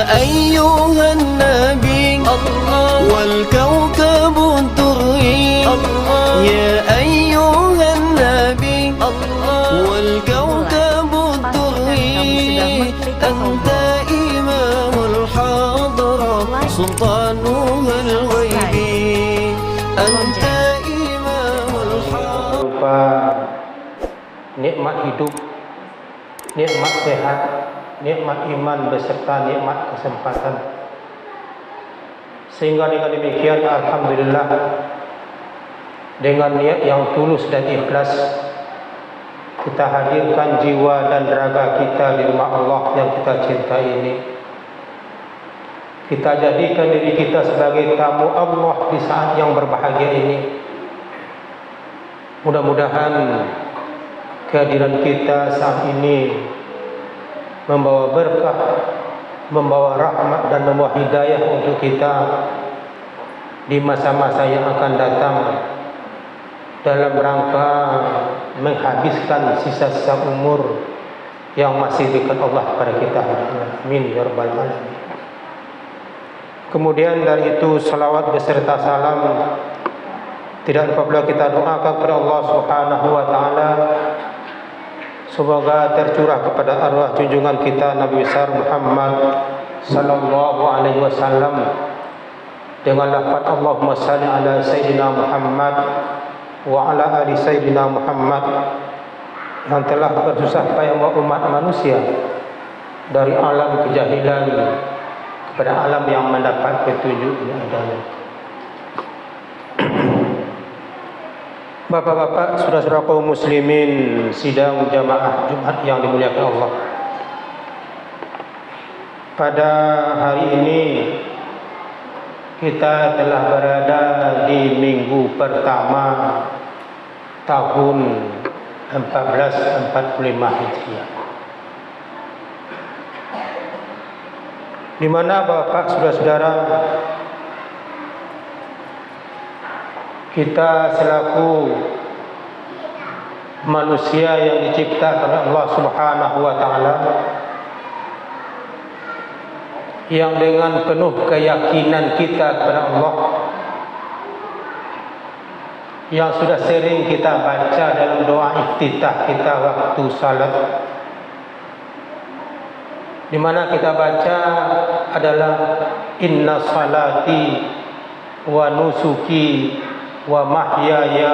أيها النبي والكوكب الدري يا أيها النبي والكوكب الدري أنت إمام الحضرة سلطانها الغيبي أنت إمام الحضرة. Nikmat hidup, nikmat sehat, nikmat iman beserta nikmat kesempatan. Sehingga dengan demikian alhamdulillah, dengan niat yang tulus dan ikhlas, kita hadirkan jiwa dan raga kita di rumah Allah yang kita cintai ini. Kita jadikan diri kita sebagai tamu Allah di saat yang berbahagia ini. Mudah-mudahan kehadiran kita saat ini membawa berkah, membawa rahmat dan membawa hidayah untuk kita di masa-masa yang akan datang, dalam rangka menghabiskan sisa-sisa umur yang masih dekat Allah kepada kita. Amin ya rabbal alamin. Kemudian dari itu salawat beserta salam tidak lupa pula kita doakan kepada Allah Subhanahu wa taala, semoga tercurah kepada arwah junjungan kita Nabi besar Muhammad sallallahu alaihi wasallam dengan lafaz Allahumma shalli ala sayyidina Muhammad wa ala ali sayyidina Muhammad, yang telah bersusah payah umat manusia dari alam kejahilan kepada alam yang mendapat petunjuk yang adanya. Bapak-bapak, saudara-saudara kaum muslimin sidang jamaah Jumat yang dimuliakan Allah. Pada hari ini kita telah berada di minggu pertama tahun 1445 Hijriah, di mana Bapak saudara-saudara, kita selaku manusia yang diciptakan oleh Allah Subhanahu wa taala, yang dengan penuh keyakinan kita kepada Allah, yang sudah sering kita baca dalam doa iftitah kita waktu salat, di mana kita baca adalah inna salati wa nusuki wa mahyaya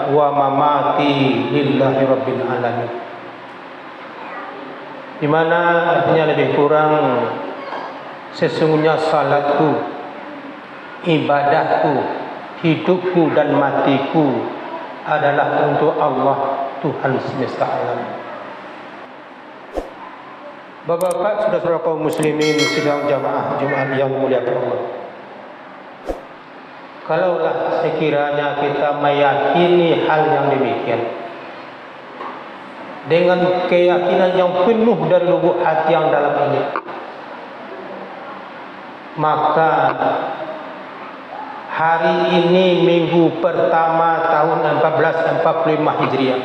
wa mamati lillahi rabbil alamin, di mana artinya lebih kurang sesungguhnya salatku, ibadahku, hidupku dan matiku adalah untuk Allah Tuhan semesta alam. Bapak-bapak, saudara-saudara kaum muslimin sidang jamaah Jumat yang dimuliakan Allah, kalaulah sekiranya kita meyakini hal yang demikian dengan keyakinan yang penuh dan lubuk hati yang dalam ini, maka hari ini minggu pertama tahun 1445 Hijriah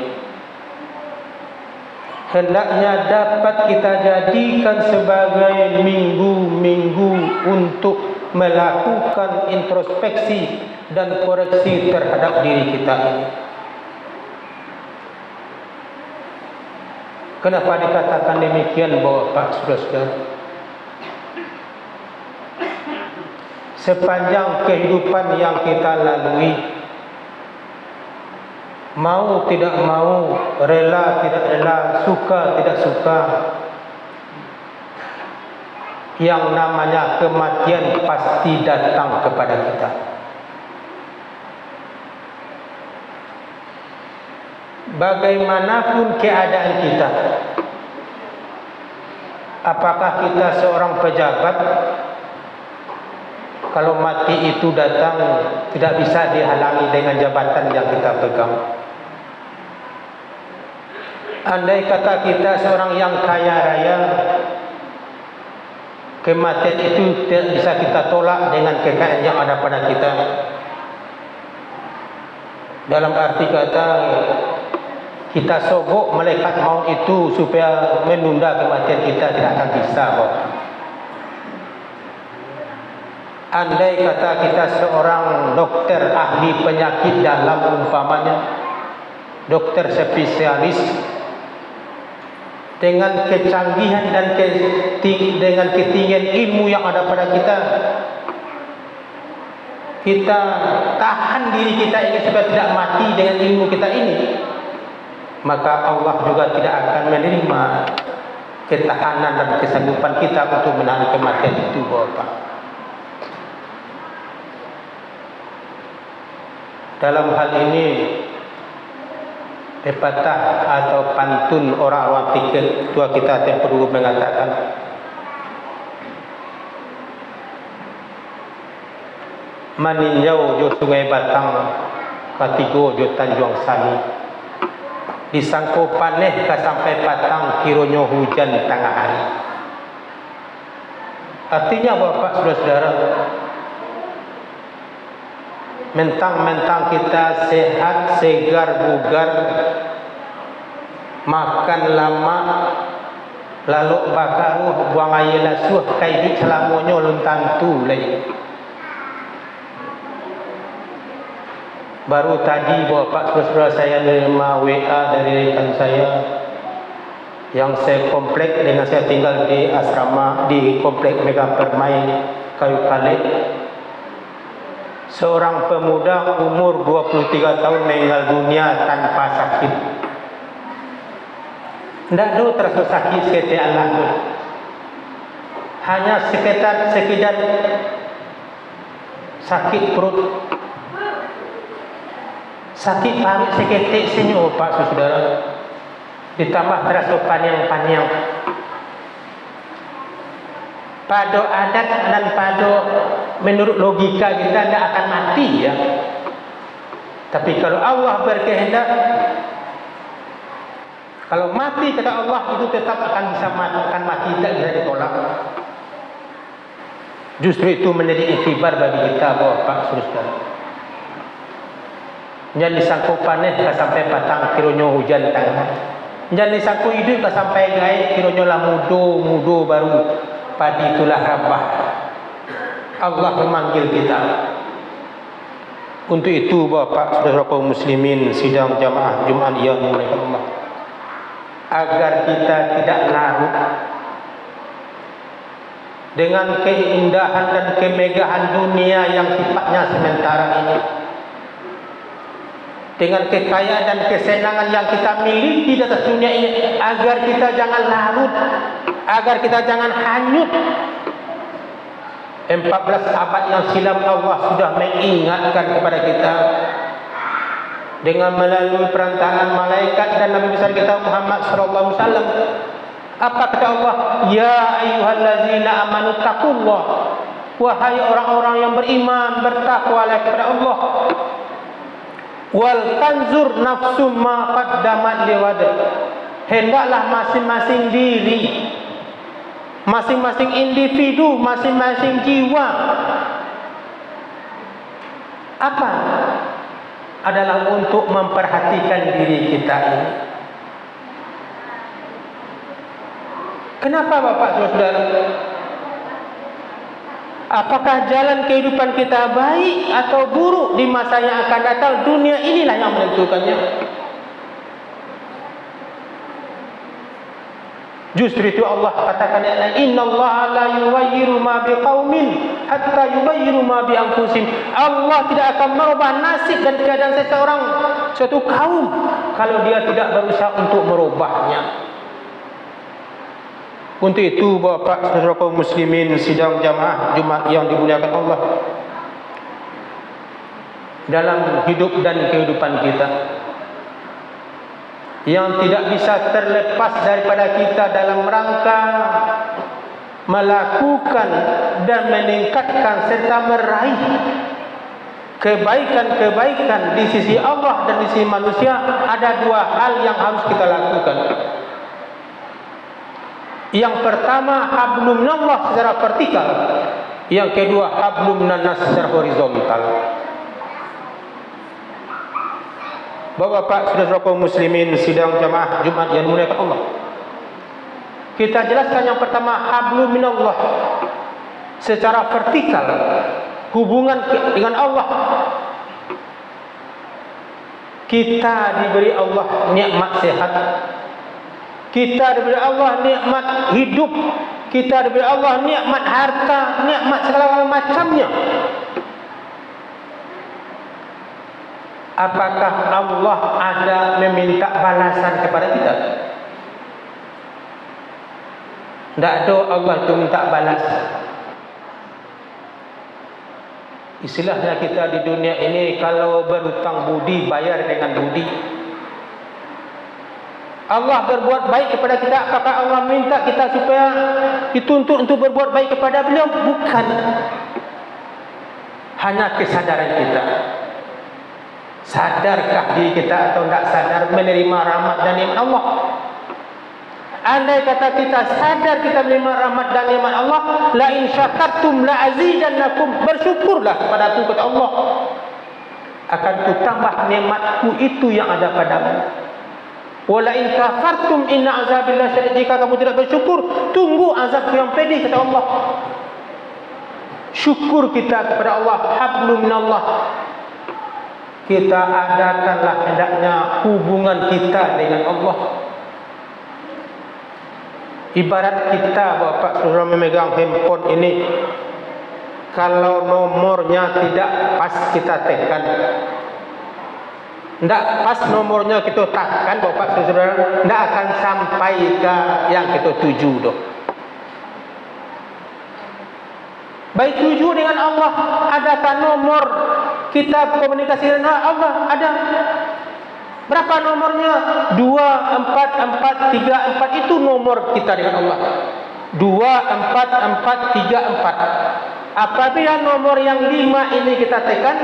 hendaknya dapat kita jadikan sebagai minggu-minggu untuk melakukan introspeksi dan koreksi terhadap diri kita ini. Kenapa dikatakan demikian, Bapak saudara-saudara? Sepanjang kehidupan yang kita lalui, mau tidak mau, rela tidak rela, suka tidak suka, yang namanya kematian pasti datang kepada kita. Bagaimanapun keadaan kita, apakah kita seorang pejabat, kalau mati itu datang tidak bisa dihalangi dengan jabatan yang kita pegang. Andai kata kita seorang yang kaya raya, kematian itu tidak bisa kita tolak dengan kekayaan yang ada pada kita. Dalam arti kata, kita sogok malaikat maut itu supaya menunda kematian kita tidak akan bisa, Bapak. Andai kata kita seorang dokter ahli penyakit dalam umpamanya, dokter spesialis dengan kecanggihan dan dengan ketinggian ilmu yang ada pada kita, kita tahan diri kita ini supaya tidak mati dengan ilmu kita ini, maka Allah juga tidak akan menerima ketahanan dan kesanggupan kita untuk menahan kematian itu, Bapak. Dalam hal ini pepatah atau pantun orang-orang tua kita yang perlu mengatakan, maninjau jo sungai Batang, katigo jo Tanjung Sani, disangko paneh ka sampai patang kironyo hujan tengah hari. Artinya Bapak saudara-saudara, mentang-mentang kita sehat, segar, bugar, makan lama, lalu bakaruh buang air lasuh kaidi selamonyo luntan tu lagi. Baru tadi Bapak saudara saya menerima WA dari rekan saya yang saya komplek dengan saya tinggal di asrama di komplek Mega Permai Kayu Kale. Seorang pemuda umur 23 tahun meninggal dunia tanpa sakit. Tidak ada terasa sakit seperti Allah. Hanya sekedar sakit perut, sakit paru seketik senyum Pak saudara. Ditambah terasa panyang-panyang. Pada adat dan pada menurut logika kita tidak akan mati ya. Tapi kalau Allah berkehendak, kalau mati kata Allah itu tetap akan bisa mati, tidak bisa ditolak. Justru itu menjadi iktibar bagi kita Bapak saudara. Jangan disangku panen sampai patang kironyo hujan tangan. Jangan disangku hidup sampai gaib kironyo lah mudo baru. Padi itulah rabah. Allah memanggil kita. Untuk itu Bapak saudara kaum muslimin sidang jamaah Jumat yang dimuliakan Allah, agar kita tidak larut dengan keindahan dan kemegahan dunia yang sifatnya sementara ini, dengan kekayaan dan kesenangan yang kita miliki di atas dunia ini, agar kita jangan larut, agar kita jangan hanyut. 14 abad yang silam Allah sudah mengingatkan kepada kita dengan melalui perantaraan malaikat dan Nabi besar kita Muhammad sallallahu alaihi wasallam. Apa kata Allah? Ya ayyuhallazina amanu taqullah. Wahai orang-orang yang beriman, bertakwalah kepada Allah. Wal tanzur nafsum ma qaddamat liwad. Hendaklah masing-masing diri, masing-masing individu, masing-masing jiwa apa adalah untuk memperhatikan diri kita ini. Kenapa Bapak saudara? Apakah jalan kehidupan kita baik atau buruk di masa yang akan datang? Dunia inilah yang menentukannya. Justru itu Allah katakan, innallaha la yughayyiru ma biqaumin hatta yughayyiru ma bi anfusihim. Allah tidak akan merubah nasib dan keadaan seseorang, suatu kaum, kalau dia tidak berusaha untuk merubahnya. Untuk itu Bapak saudara kaum muslimin sidang jamaah Jumat yang dimuliakan Allah, dalam hidup dan kehidupan kita yang tidak bisa terlepas daripada kita dalam rangka melakukan dan meningkatkan serta meraih kebaikan-kebaikan di sisi Allah dan di sisi manusia, ada dua hal yang harus kita lakukan. Yang pertama, hablum minallah secara vertikal. Yang kedua, hablum minannas secara horizontal. Bapak-bapak saudara kaum muslimin sidang jamaah Jumat yang dimuliakan Allah, kita jelaskan yang pertama, hablum minallah secara vertikal hubungan dengan Allah. Kita diberi Allah nikmat sehat, kita diberi Allah nikmat hidup, kita diberi Allah nikmat harta, nikmat segala macamnya. Apakah Allah ada meminta balasan kepada kita? Tidak ada Allah itu minta balas. Istilahnya kita di dunia ini, kalau berhutang budi, bayar dengan budi. Allah berbuat baik kepada kita, apakah Allah minta kita supaya dituntut untuk berbuat baik kepada beliau? Bukan. Hanya kesadaran kita. Sadarkah diri kita atau tidak sadar menerima rahmat dan nikmat Allah? Andai kata kita sadar kita menerima rahmat dan nikmat Allah, la in syakartum la azidannakum, bersyukurlah kepadaku, kata Allah, akan kutambah nikmatku itu yang ada padamu. Wala in kafartum inna azabillahi syadid, jika kamu tidak bersyukur, tunggu azabku yang pedih, kata Allah. Syukur kita kepada Allah, hablum minallah. Kita adakanlah hendaknya hubungan kita dengan Allah. Ibarat kita, Bapak Saudara, memegang handphone ini, kalau nomornya tidak pas kita tekan, tidak pas nomornya kita tekan, Bapak Saudara, tidak akan sampai ke yang kita tuju doh. Baik tuju dengan Allah, adakah nomor kita komunikasi dengan Allah? Ada. Berapa nomornya? 244344, itu nomor kita dengan Allah. 24434. Apabila nomor yang 5 ini kita tekan,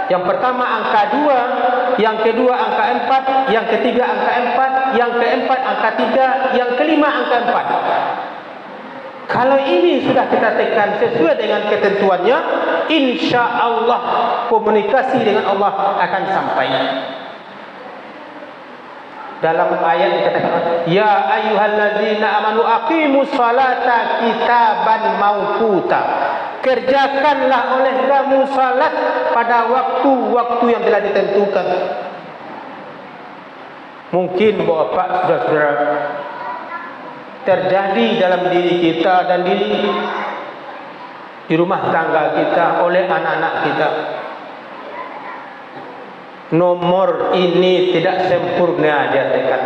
yang pertama angka 2, yang kedua angka 4, yang ketiga angka 4, yang keempat angka 3, yang kelima angka 4. Kalau ini sudah kita tekan sesuai dengan ketentuannya, insya Allah komunikasi dengan Allah akan sampai. Dalam ayat dikatakan, ya ayyuhallazina amanu aqimus salata kitaban mauquta, kerjakanlah oleh kamu salat pada waktu-waktu yang telah ditentukan. Mungkin Bapak saudara-saudara, terjadi dalam diri kita dan di rumah tangga kita, oleh anak-anak kita, nomor ini tidak sempurna dia tekan.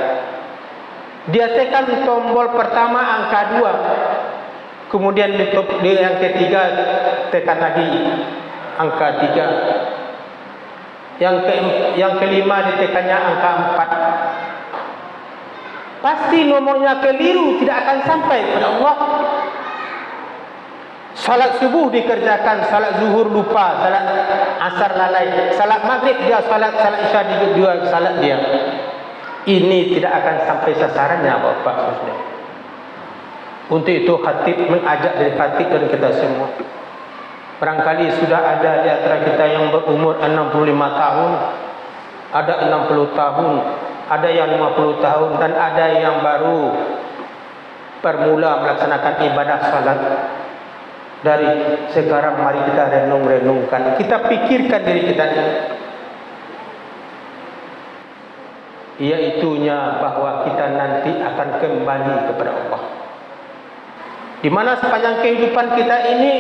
Dia tekan tombol pertama angka 2, kemudian di yang ketiga tekan lagi angka 3, yang kelima ditekannya angka 4. Pasti nomornya keliru, tidak akan sampai kepada Allah. Salat subuh dikerjakan, salat zuhur lupa, salat asar lalai, salat maghrib dia salat, salat isya dia salat dia. Ini tidak akan sampai sasarannya, Bapak Saudara. Untuk itu khatib mengajak dari khatib dan kita semua. Barangkali sudah ada di antara kita yang berumur 65 tahun, ada 60 tahun, ada yang 50 tahun, dan ada yang baru permula melaksanakan ibadah salat. Dari sekarang mari kita renung-renungkan, kita pikirkan diri kita ini, yaitunya bahwa kita nanti akan kembali kepada Allah, di mana sepanjang kehidupan kita ini,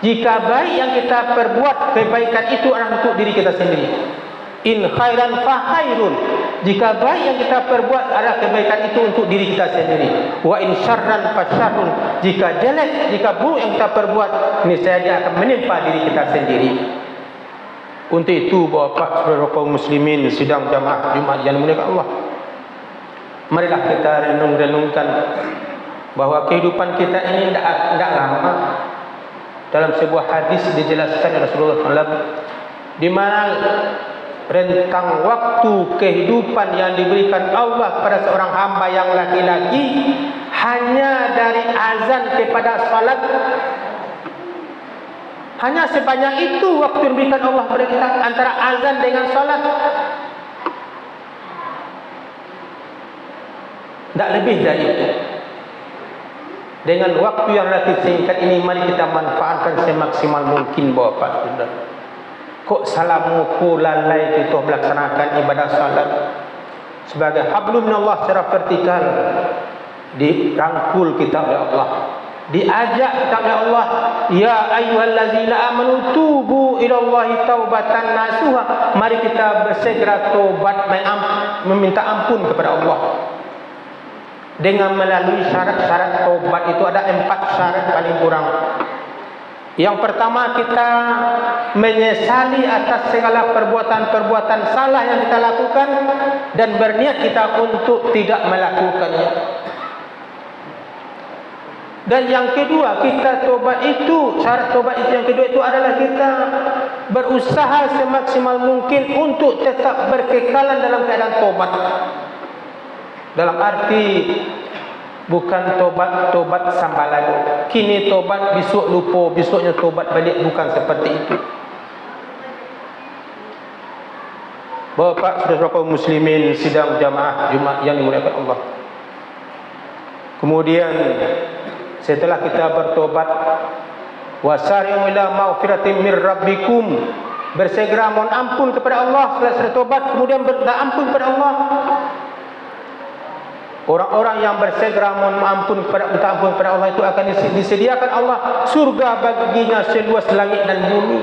jika baik yang kita perbuat, kebaikan itu adalah untuk diri kita sendiri. In khairan fa khairun, jika baik yang kita perbuat adalah kebaikan itu untuk diri kita sendiri. Wa in syarran fa syarrun, jika jelek, jika buruk yang kita perbuat, niscaya dia akan menimpa diri kita sendiri. Untuk itu Bapak saudara kaum muslimin sidang jamaah Jumat yang dimuliakan Allah, marilah kita renung-renungkan bahwa kehidupan kita ini tidak lama. Dalam sebuah hadis dijelaskan oleh Rasulullah SAW, di mana rentang waktu kehidupan yang diberikan Allah kepada seorang hamba yang laki-laki hanya dari azan kepada salat, hanya sebanyak itu waktu yang diberikan Allah kepada kita, antara azan dengan salat, tidak lebih dari itu. Dengan waktu yang relatif singkat ini, mari kita manfaatkan semaksimal mungkin, Bapak Saudara. Kok salamu ku lalai kita melaksanakan ibadah salat sebagai hablum minallah secara vertikal, dirangkul kita oleh Allah, diajak kita oleh Allah, ya ayyuhallazina amanu tubu ilallahi taubatan nasuha. Mari kita bersegera tobat, meminta ampun kepada Allah dengan melalui syarat-syarat tobat. Itu ada 4 syarat paling kurang. Yang pertama, kita menyesali atas segala perbuatan-perbuatan salah yang kita lakukan dan berniat kita untuk tidak melakukannya. Dan yang kedua, kita tobat itu, syarat tobat itu yang kedua itu adalah kita berusaha semaksimal mungkin untuk tetap berkekalan dalam keadaan tobat. Dalam arti bukan tobat sambalado, kini tobat besok lupa, besoknya tobat balik, bukan seperti itu. Bapak saudara kaum muslimin sidang jamaah Jumat yang dimuliakan Allah. Kemudian setelah kita bertobat, wasari'u ila maghfiratin mir rabbikum, bersegera mohon ampun kepada Allah setelah tobat, kemudian minta ampun kepada Allah. Orang-orang yang bersegera mohon ampun kepada Allah itu akan disediakan Allah surga baginya seluas langit dan bumi.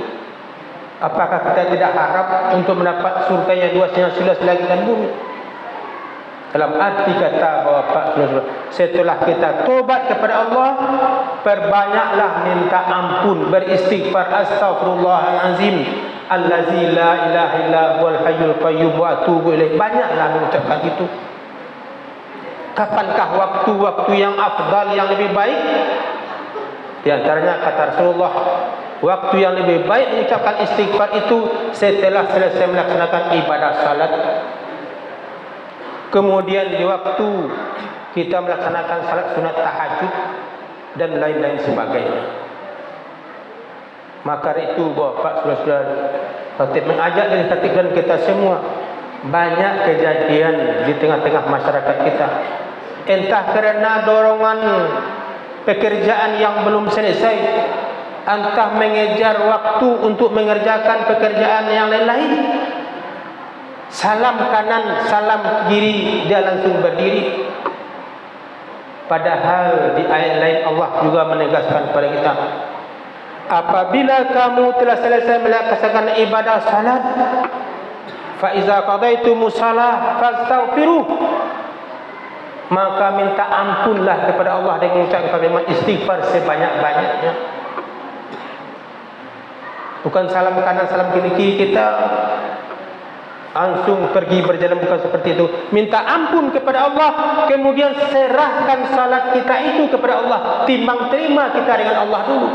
Apakah kita tidak harap untuk mendapat surga yang luasnya seluas langit dan bumi? Dalam arti kata Bapak, setelah kita tobat kepada Allah, perbanyaklah minta ampun, beristighfar, astaghfirullahalazim allazi la ilaha illa huwal hayyul qayyum wa atubu ilaih. Banyaklah mengucapkan itu. Kapankah waktu-waktu yang afdal, yang lebih baik? Di antaranya kata Rasulullah, waktu yang lebih baik mengucapkan istighfar itu setelah selesai melaksanakan ibadah salat. Kemudian di waktu kita melaksanakan salat sunat tahajud dan lain-lain sebagainya. Maka itu Bapak saudara-saudara, khatib mengajak dan khatibkan kita semua. Banyak kejadian di tengah-tengah masyarakat kita, entah kerana dorongan pekerjaan yang belum selesai, entah mengejar waktu untuk mengerjakan pekerjaan yang lain-lain. Salam kanan, salam kiri, dia langsung berdiri. Padahal di ayat lain Allah juga menegaskan kepada kita, apabila kamu telah selesai melaksanakan ibadah salat, fa iza qadaytumus shalah fastaghfiruh, maka minta ampunlah kepada Allah dengan mengucapkan kalimat istighfar sebanyak-banyaknya. Bukan salam kanan salam kiri kita langsung pergi berjalan, bukan seperti itu. Minta ampun kepada Allah, kemudian serahkan salat kita itu kepada Allah, timbang terima kita dengan Allah dulu.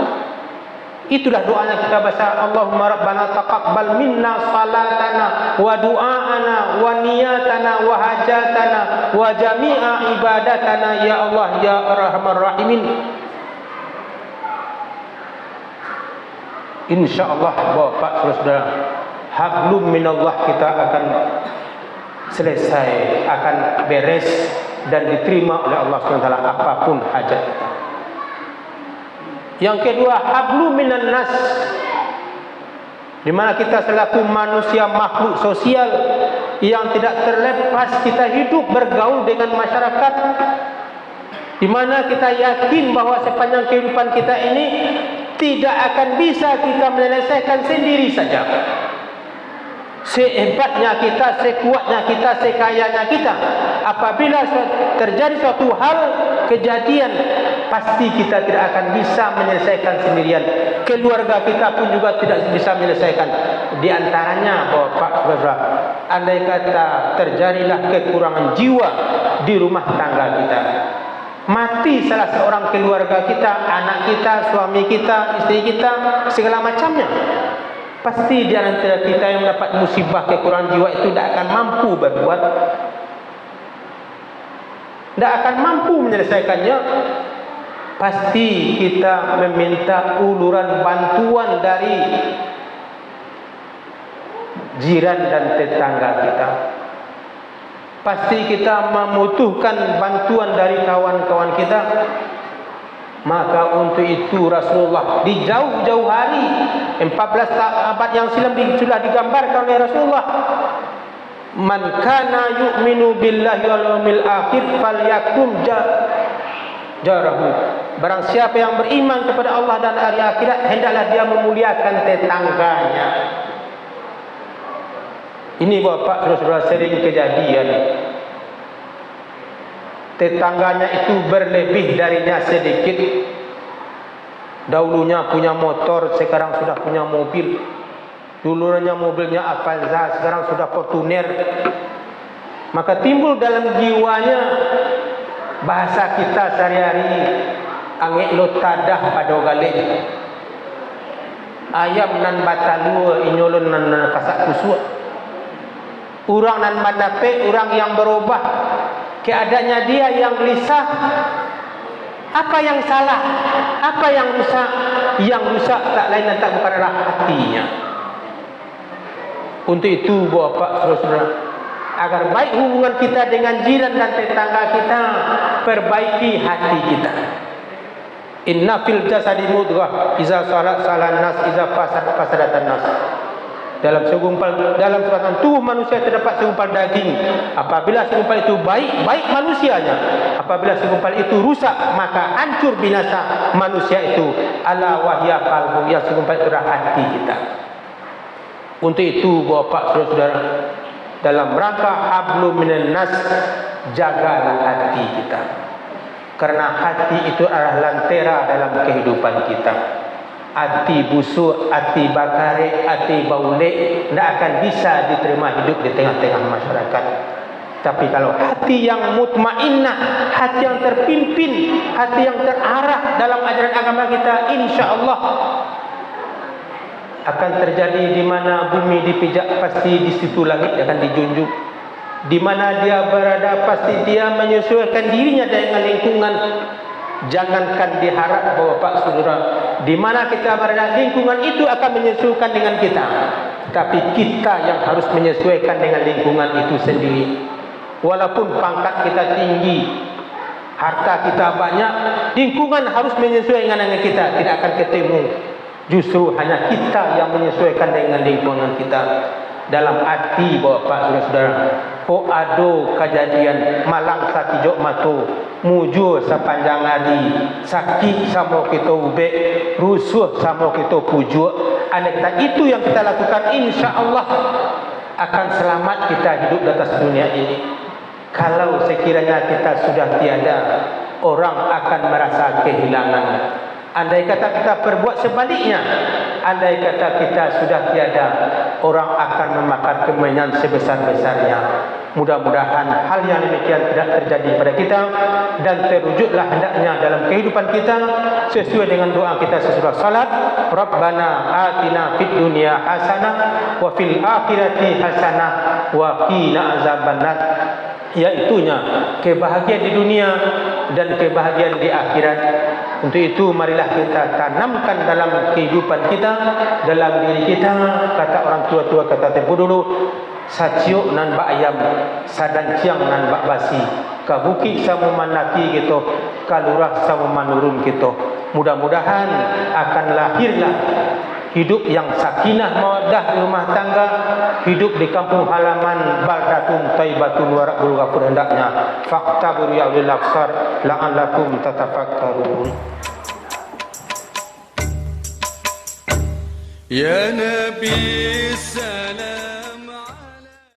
Itulah doanya kita baca, Allahumma rabbana taqabbal minna salatana wa du'aana wa niyatana wa hajatana wa jami'a ibadatana ya Allah ya arhamar rahimin. Insyaallah Bapak saudara, hablum minallah kita akan selesai, akan beres dan diterima oleh Allah SWT apapun hajat kita. Yang kedua, hablum minan nas, di mana kita selaku manusia makhluk sosial yang tidak terlepas kita hidup bergaul dengan masyarakat, di mana kita yakin bahwa sepanjang kehidupan kita ini tidak akan bisa kita menyelesaikan sendiri saja. Sehebatnya kita, sekuatnya kita, sekayanya kita, apabila terjadi suatu hal, kejadian, pasti kita tidak akan bisa menyelesaikan sendirian. Keluarga kita pun juga tidak bisa menyelesaikan. Di antaranya Bapak saudara, andai kata terjadilah kekurangan jiwa di rumah tangga kita, mati salah seorang keluarga kita, anak kita, suami kita, istri kita, segala macamnya, pasti di antara kita yang mendapat musibah kekurangan jiwa itu tidak akan mampu berbuat, tidak akan mampu menyelesaikannya. Pasti kita meminta uluran bantuan dari jiran dan tetangga kita. Pasti kita membutuhkan bantuan dari kawan-kawan kita. Maka untuk itu Rasulullah di jauh-jauh hari 14 abad yang silam sudah digambarkan oleh Rasulullah, man kana yu'minu billahi wal yawmil akhir falyakum jarahu. Barang siapa yang beriman kepada Allah dan hari akhirat, hendaklah dia memuliakan tetangganya. Ini bapak saudara sering kejadian. Tetangganya itu berlebih darinya sedikit. Dahulunya punya motor, sekarang sudah punya mobil. Dulunya mobilnya Avanza, sekarang sudah Fortuner. Maka timbul dalam jiwanya, bahasa kita sehari-hari, angek lo tadah pada galek. Ayam nan batalua, inyolon nan kasak kusuk. Orang nan madape, orang yang berubah. Keadaannya dia yang gelisah. Apa yang salah? Apa yang rusak? Yang rusak tak lain dan tak bukan adalah hatinya. Untuk itu bapak saudara, agar baik hubungan kita dengan jiran dan tetangga kita, perbaiki hati kita. Inna fil jasadi mudghah, iza salat salan nas, iza fasadatan nas. Dalam suatu tubuh manusia terdapat segumpal daging. Apabila segumpal itu baik, baik manusianya. Apabila segumpal itu rusak, maka hancur binasa manusia itu. Ala wahya qalbu, yang segumpal itu adalah hati kita. Untuk itu bapak saudara, dalam rangka hablum minan nas, jagalah hati kita. Karena hati itu adalah lentera dalam kehidupan kita. Hati busuk, hati bakare, hati baulek tidak akan bisa diterima hidup di tengah-tengah masyarakat. Tapi kalau hati yang mutmainnah, hati yang terpimpin, hati yang terarah dalam ajaran agama kita, insya Allah akan terjadi di mana bumi dipijak, pasti di situ langit akan dijunjung. Di mana dia berada, pasti dia menyesuaikan dirinya dengan lingkungan. Jangankan diharap bapak saudara, di mana kita berada, lingkungan itu akan menyesuaikan dengan kita. Tapi kita yang harus menyesuaikan dengan lingkungan itu sendiri. Walaupun pangkat kita tinggi, harta kita banyak, lingkungan harus menyesuaikan dengan kita, tidak akan ketemu. Justru hanya kita yang menyesuaikan dengan lingkungan kita. Dalam hati bapak saudara, ho ado kejadian malang sakijok mato, mujur sepanjang hari, sakit sama kita ubek, rusuh sama kita pujuk. Anekta itu yang kita lakukan, insya Allah akan selamat kita hidup di atas dunia ini. Kalau sekiranya kita sudah tiada, orang akan merasa kehilangan. Andai kata kita berbuat sebaliknya, andai kata kita sudah tiada, orang akan memakan kemenyan sebesar-besarnya. Mudah-mudahan hal yang demikian tidak terjadi pada kita, dan terwujudlah hendaknya dalam kehidupan kita sesuai dengan doa kita sesudah salat. Rabbana atina fid dunya hasanah wa fil akhirati hasanah wa qina azabannar. Yaitunya kebahagiaan di dunia dan kebahagiaan di akhirat. Untuk itu marilah kita tanamkan dalam kehidupan kita, dalam diri kita. Kata orang tua-tua kata tempo dulu, saciuk nan bak ayam, sadan ciang nan bak basi, kabuki sama manaki gitu, kalurah sama manurun gitu. Mudah-mudahan akan lahirlah hidup yang sakinah mawaddah di rumah tangga, hidup di kampung halaman, baldatun taibatun warakul ghafur, hendaknya faktabur ya ulil absar la'allakum tatafakkarun. Ya Nabi